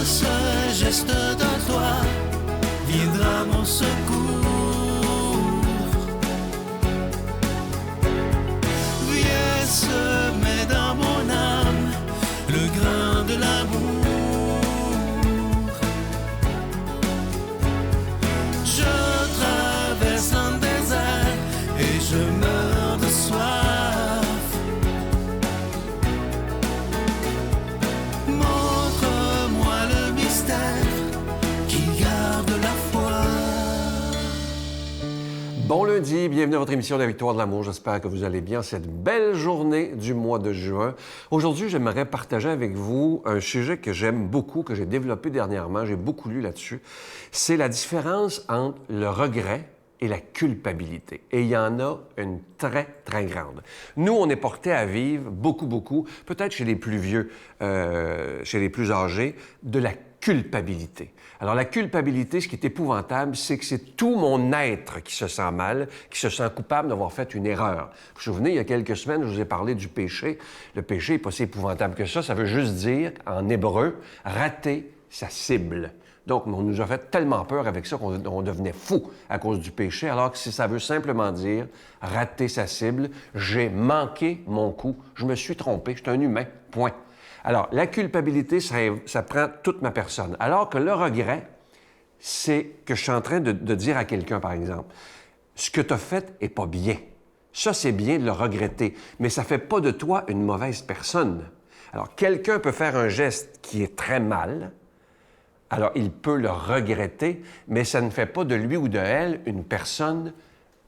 seul geste de toi viendra mon secours. Viens semer dans mon âme le grain de l'amour. Je traverse un désert et je meurs de soif. Montre-moi le mystère qui garde la foi. Bon lundi, bienvenue à votre émission de la Victoire de l'amour. J'espère que vous allez bien cette belle journée du mois de juin. Aujourd'hui, j'aimerais partager avec vous un sujet que j'aime beaucoup, que j'ai développé dernièrement. J'ai beaucoup lu là-dessus. C'est la différence entre le regret et la culpabilité. Et il y en a une très, très grande. Nous, on est portés à vivre beaucoup, peut-être chez les plus vieux, chez les plus âgés, de la culpabilité. Alors, la culpabilité, ce qui est épouvantable, c'est que c'est tout mon être qui se sent mal, qui se sent coupable d'avoir fait une erreur. Vous vous souvenez, il y a quelques semaines, je vous ai parlé du péché. Le péché n'est pas si épouvantable que ça. Ça veut juste dire, en hébreu, rater sa cible. Donc, on nous a fait tellement peur avec ça qu'on devenait fou à cause du péché, alors que ça veut simplement dire rater sa cible. J'ai manqué mon coup. Je me suis trompé. Je suis un humain. Point. Alors, la culpabilité, ça prend toute ma personne. Alors que le regret, c'est que je suis en train de dire à quelqu'un, par exemple, ce que tu as fait n'est pas bien. Ça, c'est bien de le regretter, mais ça ne fait pas de toi une mauvaise personne. Alors, quelqu'un peut faire un geste qui est très mal, alors il peut le regretter, mais ça ne fait pas de lui ou de elle une personne,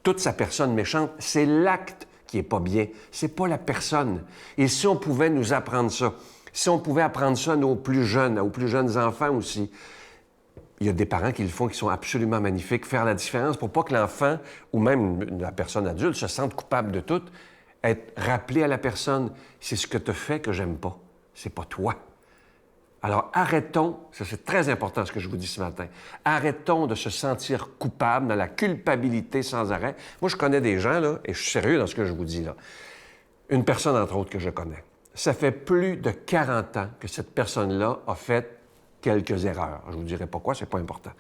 toute sa personne méchante. C'est l'acte qui n'est pas bien, c'est pas la personne. Et si on pouvait nous apprendre ça, si on pouvait apprendre ça à nos plus jeunes enfants aussi, il y a des parents qui le font, qui sont absolument magnifiques, faire la différence pour pas que l'enfant, ou même la personne adulte, se sente coupable de tout, être rappelé à la personne, c'est ce que tu fais que j'aime pas, c'est pas toi. Alors, arrêtons, ça c'est très important ce que je vous dis ce matin, arrêtons de se sentir coupable dans la culpabilité sans arrêt. Moi, je connais des gens, là, et je suis sérieux dans ce que je vous dis, là. Une personne, entre autres, que je connais. Ça fait plus de 40 ans que cette personne-là a fait quelques erreurs. Je vous dirai pas quoi, c'est pas important.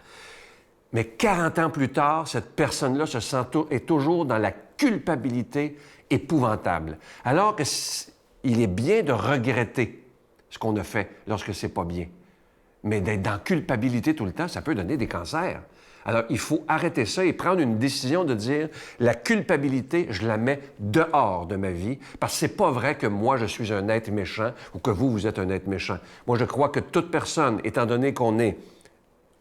Mais 40 ans plus tard, cette personne-là est toujours dans la culpabilité épouvantable. Alors qu'il est bien de regretter ce qu'on a fait lorsque c'est pas bien. Mais d'être dans culpabilité tout le temps, ça peut donner des cancers. Alors, il faut arrêter ça et prendre une décision de dire la culpabilité, je la mets dehors de ma vie parce que c'est pas vrai que moi, je suis un être méchant ou que vous êtes un être méchant. Moi, je crois que toute personne, étant donné qu'on est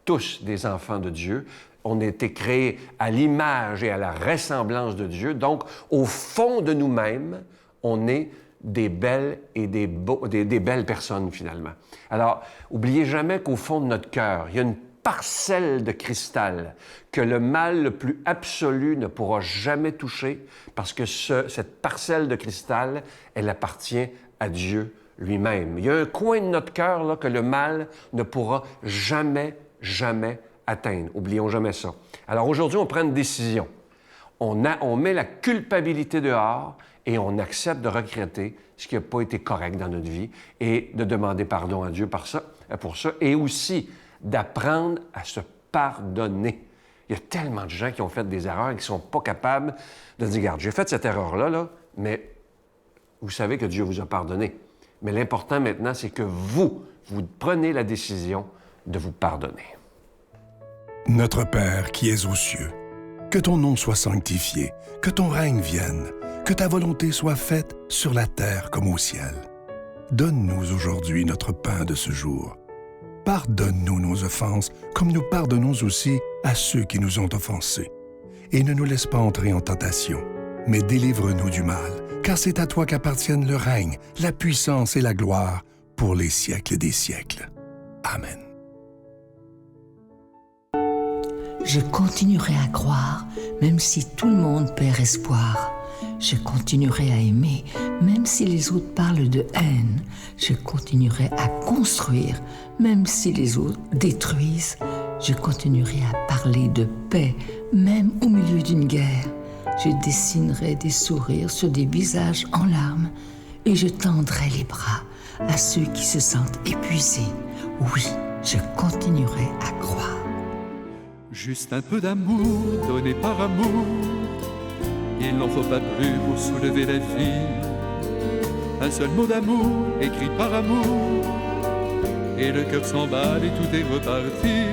tous des enfants de Dieu, on a été créés à l'image et à la ressemblance de Dieu. Donc, au fond de nous-mêmes, on est des belles et des belles personnes, finalement. Alors, oubliez jamais qu'au fond de notre cœur, il y a une parcelle de cristal que le mal le plus absolu ne pourra jamais toucher parce que cette parcelle de cristal, elle appartient à Dieu lui-même. Il y a un coin de notre cœur là, que le mal ne pourra jamais atteindre. Oublions jamais ça. Alors aujourd'hui, on prend une décision. On met la culpabilité dehors et on accepte de regretter ce qui n'a pas été correct dans notre vie et de demander pardon à Dieu pour ça et aussi d'apprendre à se pardonner. Il y a tellement de gens qui ont fait des erreurs et qui ne sont pas capables de dire « Regarde, j'ai fait cette erreur-là, mais vous savez que Dieu vous a pardonné. Mais l'important maintenant, c'est que vous prenez la décision de vous pardonner. » Notre Père qui es aux cieux, que ton nom soit sanctifié, que ton règne vienne, que ta volonté soit faite sur la terre comme au ciel. Donne-nous aujourd'hui notre pain de ce jour. Pardonne-nous nos offenses, comme nous pardonnons aussi à ceux qui nous ont offensés. Et ne nous laisse pas entrer en tentation, mais délivre-nous du mal, car c'est à toi qu'appartiennent le règne, la puissance et la gloire pour les siècles des siècles. Amen. Je continuerai à croire, même si tout le monde perd espoir. Je continuerai à aimer, même si les autres parlent de haine. Je continuerai à construire, même si les autres détruisent. Je continuerai à parler de paix, même au milieu d'une guerre. Je dessinerai des sourires sur des visages en larmes et je tendrai les bras à ceux qui se sentent épuisés. Oui, je continuerai à croire. Juste un peu d'amour donné par amour, il n'en faut pas plus pour soulever la vie. Un seul mot d'amour écrit par amour, et le cœur s'emballe et tout est reparti.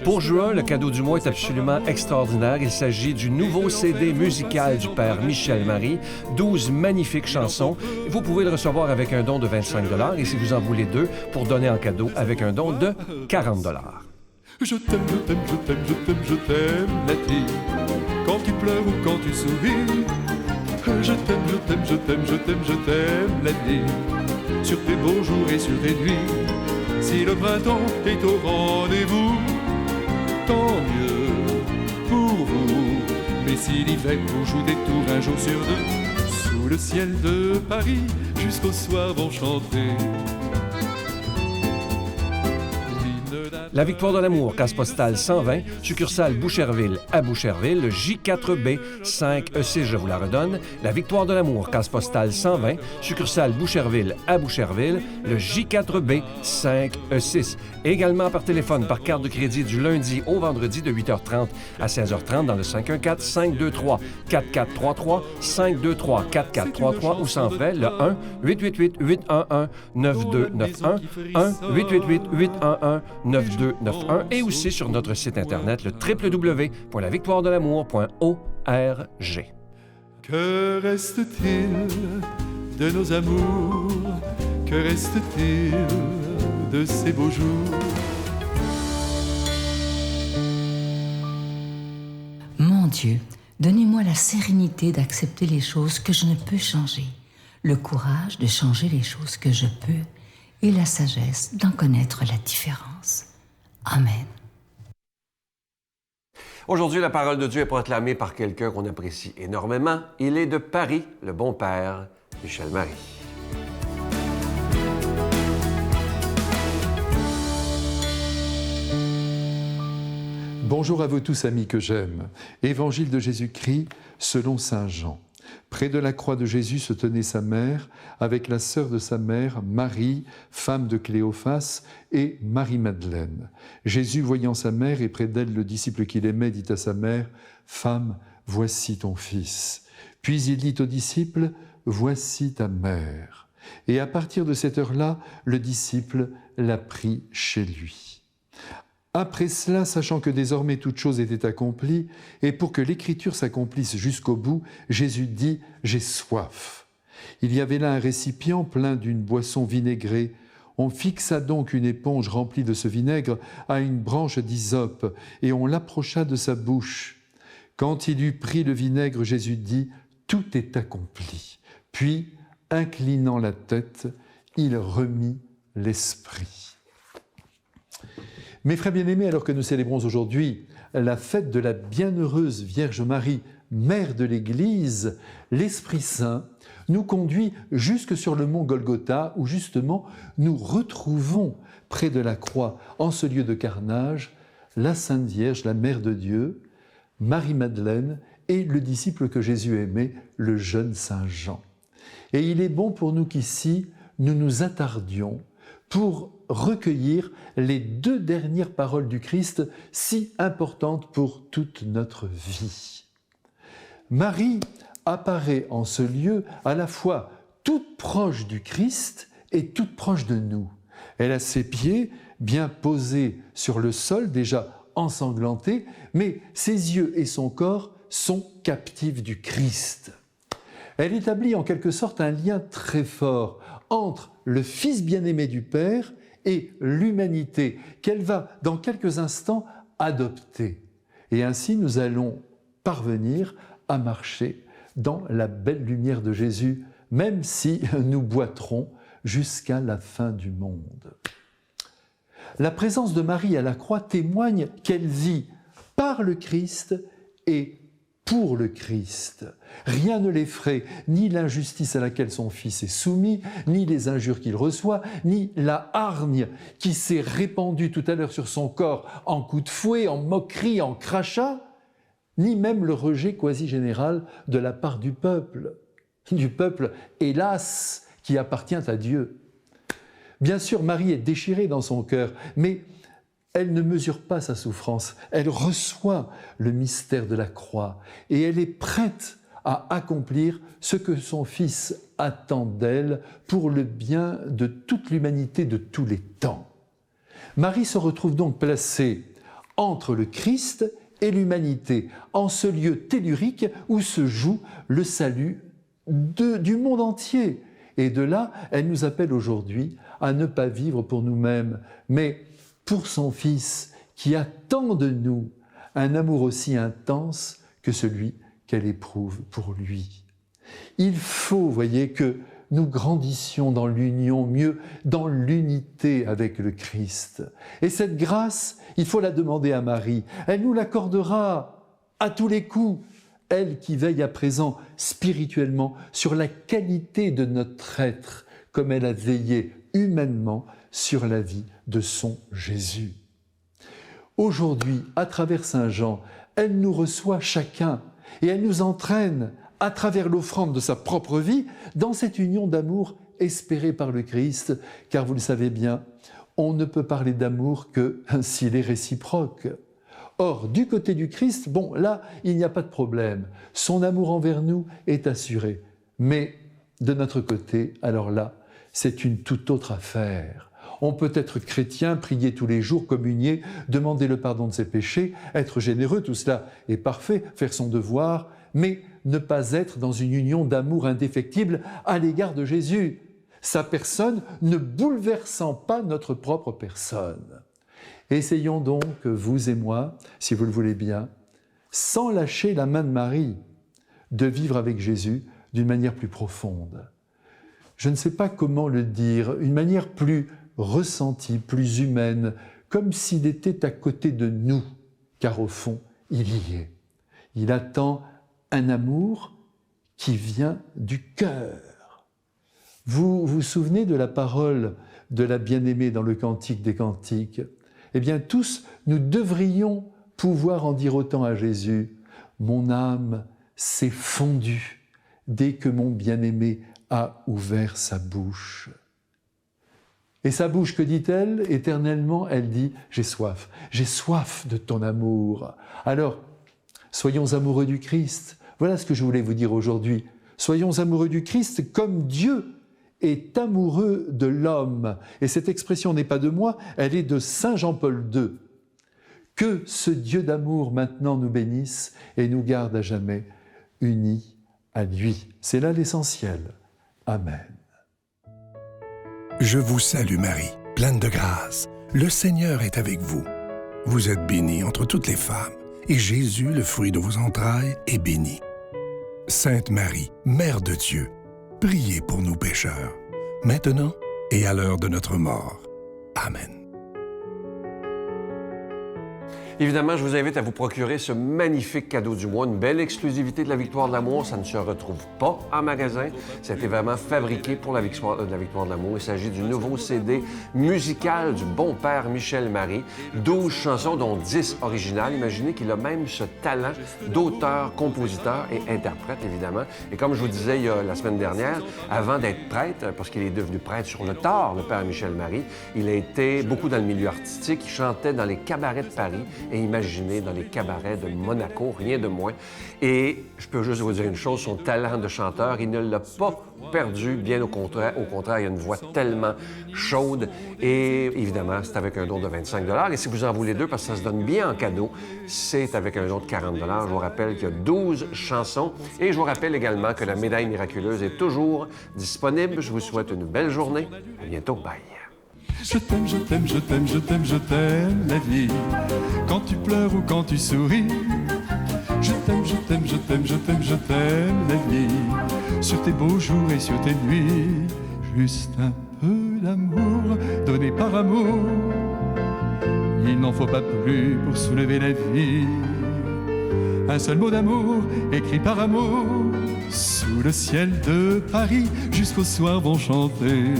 Pour juin, le cadeau du mois est absolument extraordinaire. Il s'agit du nouveau CD musical du père Michel Marie, 12 magnifiques chansons. Vous pouvez le recevoir avec un don de 25 $ et si vous en voulez 2, pour donner en cadeau avec un don de 40 $. Je t'aime, je t'aime, je t'aime, je t'aime, je t'aime, la vie. Quand tu pleures ou quand tu souris, je t'aime, je t'aime, je t'aime, je t'aime, je t'aime, la vie. Sur tes beaux jours et sur tes nuits, si le printemps est au rendez-vous, tant mieux pour vous. Mais si l'hiver vous joue des tours un jour sur deux, sous le ciel de Paris, jusqu'au soir vont chanter. La Victoire de l'amour, case postale 120, succursale Boucherville à Boucherville, le J4B 5E6, je vous la redonne. La Victoire de l'amour, case postale 120, succursale Boucherville à Boucherville, le J4B 5E6. Également par téléphone, par carte de crédit du lundi au vendredi de 8h30 à 16h30 dans le 514-523-4433, 523-4433 ou sans frais, le 1-888-811-9291, 1-888-811-9291 et aussi sur notre site internet le www.lavictoiredelamour.org. Que reste-t-il de nos amours? Que reste-t-il de ces beaux jours? Mon Dieu, donnez-moi la sérénité d'accepter les choses que je ne peux changer, le courage de changer les choses que je peux et la sagesse d'en connaître la différence. Amen. Aujourd'hui, la parole de Dieu est proclamée par quelqu'un qu'on apprécie énormément. Il est de Paris, le bon père Michel Marie. Bonjour à vous tous, amis que j'aime. Évangile de Jésus-Christ selon saint Jean. Près de la croix de Jésus se tenait sa mère, avec la sœur de sa mère, Marie, femme de Cléophas, et Marie-Madeleine. Jésus, voyant sa mère et près d'elle le disciple qu'il aimait, dit à sa mère, « Femme, voici ton fils. » Puis il dit au disciple, « Voici ta mère. » Et à partir de cette heure-là, le disciple l'a pris chez lui. Après cela, sachant que désormais toute chose était accomplie, et pour que l'Écriture s'accomplisse jusqu'au bout, Jésus dit « J'ai soif ». Il y avait là un récipient plein d'une boisson vinaigrée. On fixa donc une éponge remplie de ce vinaigre à une branche d'hysope, et on l'approcha de sa bouche. Quand il eut pris le vinaigre, Jésus dit « Tout est accompli ». Puis, inclinant la tête, il remit l'esprit. Mes frères bien-aimés, alors que nous célébrons aujourd'hui la fête de la bienheureuse Vierge Marie, mère de l'Église, l'Esprit Saint nous conduit jusque sur le mont Golgotha, où justement nous retrouvons près de la croix, en ce lieu de carnage, la Sainte Vierge, la Mère de Dieu, Marie-Madeleine et le disciple que Jésus aimait, le jeune Saint Jean. Et il est bon pour nous qu'ici, nous nous attardions pour recueillir les 2 dernières paroles du Christ, si importantes pour toute notre vie. Marie apparaît en ce lieu à la fois toute proche du Christ et toute proche de nous. Elle a ses pieds bien posés sur le sol, déjà ensanglantés, mais ses yeux et son corps sont captifs du Christ. Elle établit en quelque sorte un lien très fort entre le Fils bien-aimé du Père et l'humanité qu'elle va, dans quelques instants, adopter. Et ainsi, nous allons parvenir à marcher dans la belle lumière de Jésus, même si nous boiterons jusqu'à la fin du monde. La présence de Marie à la croix témoigne qu'elle vit par le Christ et pour le Christ. Rien ne l'effraie, ni l'injustice à laquelle son fils est soumis, ni les injures qu'il reçoit, ni la hargne qui s'est répandue tout à l'heure sur son corps en coups de fouet, en moquerie, en crachat, ni même le rejet quasi général de la part du peuple, hélas, qui appartient à Dieu. Bien sûr, Marie est déchirée dans son cœur, mais elle ne mesure pas sa souffrance. Elle reçoit le mystère de la croix et elle est prête à accomplir ce que son Fils attend d'elle pour le bien de toute l'humanité de tous les temps. Marie se retrouve donc placée entre le Christ et l'humanité, en ce lieu tellurique où se joue le salut du monde entier. Et de là, elle nous appelle aujourd'hui à ne pas vivre pour nous-mêmes, mais pour son Fils qui attend de nous un amour aussi intense que celui qu'elle éprouve pour lui. Il faut, voyez, que nous grandissions dans l'union, mieux dans l'unité avec le Christ. Et cette grâce, il faut la demander à Marie. Elle nous l'accordera à tous les coups. Elle qui veille à présent spirituellement sur la qualité de notre être, comme elle a veillé humainement sur la vie de son Jésus. Aujourd'hui, à travers Saint Jean, elle nous reçoit chacun et elle nous entraîne à travers l'offrande de sa propre vie dans cette union d'amour espérée par le Christ, car vous le savez bien, on ne peut parler d'amour que s'il est réciproque. Or, du côté du Christ, bon, là, il n'y a pas de problème. Son amour envers nous est assuré. Mais de notre côté, alors là, c'est une toute autre affaire. On peut être chrétien, prier tous les jours, communier, demander le pardon de ses péchés, être généreux, tout cela est parfait, faire son devoir, mais ne pas être dans une union d'amour indéfectible à l'égard de Jésus, sa personne ne bouleversant pas notre propre personne. Essayons donc, vous et moi, si vous le voulez bien, sans lâcher la main de Marie, de vivre avec Jésus d'une manière plus profonde. Je ne sais pas comment le dire, une manière plus ressentie, plus humaine, comme s'il était à côté de nous, car au fond, il y est. Il attend un amour qui vient du cœur. Vous vous souvenez de la parole de la bien-aimée dans le Cantique des Cantiques ? Eh bien, tous, nous devrions pouvoir en dire autant à Jésus. Mon âme s'est fondue dès que mon bien-aimé a ouvert sa bouche. Et sa bouche, que dit-elle? Éternellement, elle dit « J'ai soif de ton amour ». Alors, soyons amoureux du Christ. Voilà ce que je voulais vous dire aujourd'hui. Soyons amoureux du Christ comme Dieu est amoureux de l'homme. Et cette expression n'est pas de moi, elle est de Saint Jean-Paul II. Que ce Dieu d'amour maintenant nous bénisse et nous garde à jamais unis à lui. C'est là l'essentiel. Amen. Je vous salue Marie, pleine de grâce. Le Seigneur est avec vous. Vous êtes bénie entre toutes les femmes, et Jésus, le fruit de vos entrailles, est béni. Sainte Marie, Mère de Dieu, priez pour nous pécheurs, maintenant et à l'heure de notre mort. Amen. Évidemment, je vous invite à vous procurer ce magnifique cadeau du mois, une belle exclusivité de la Victoire de l'amour. Ça ne se retrouve pas en magasin. Ça a été vraiment fabriqué pour la Victoire de l'amour. Il s'agit du nouveau CD musical du bon père Michel Marie. 12 chansons, dont 10 originales. Imaginez qu'il a même ce talent d'auteur, compositeur et interprète, évidemment. Et comme je vous disais la semaine dernière, avant d'être prêtre, parce qu'il est devenu prêtre sur le tard, le père Michel Marie, il a été beaucoup dans le milieu artistique. Il chantait dans les cabarets de Paris. Et imaginez dans les cabarets de Monaco, rien de moins. Et je peux juste vous dire une chose, son talent de chanteur, il ne l'a pas perdu, bien au contraire. Au contraire, il a une voix tellement chaude. Et évidemment, c'est avec un don de 25 $. Et si vous en voulez deux, parce que ça se donne bien en cadeau, c'est avec un don de 40 $. Je vous rappelle qu'il y a 12 chansons. Et je vous rappelle également que la médaille miraculeuse est toujours disponible. Je vous souhaite une belle journée. À bientôt. Bye. Je t'aime, je t'aime, je t'aime, je t'aime, je t'aime la vie. Quand tu pleures ou quand tu souris, je t'aime, je t'aime, je t'aime, je t'aime, je t'aime la vie. Sur tes beaux jours et sur tes nuits, juste un peu d'amour donné par amour. Il n'en faut pas plus pour soulever la vie. Un seul mot d'amour écrit par amour, sous le ciel de Paris, jusqu'au soir vont chanter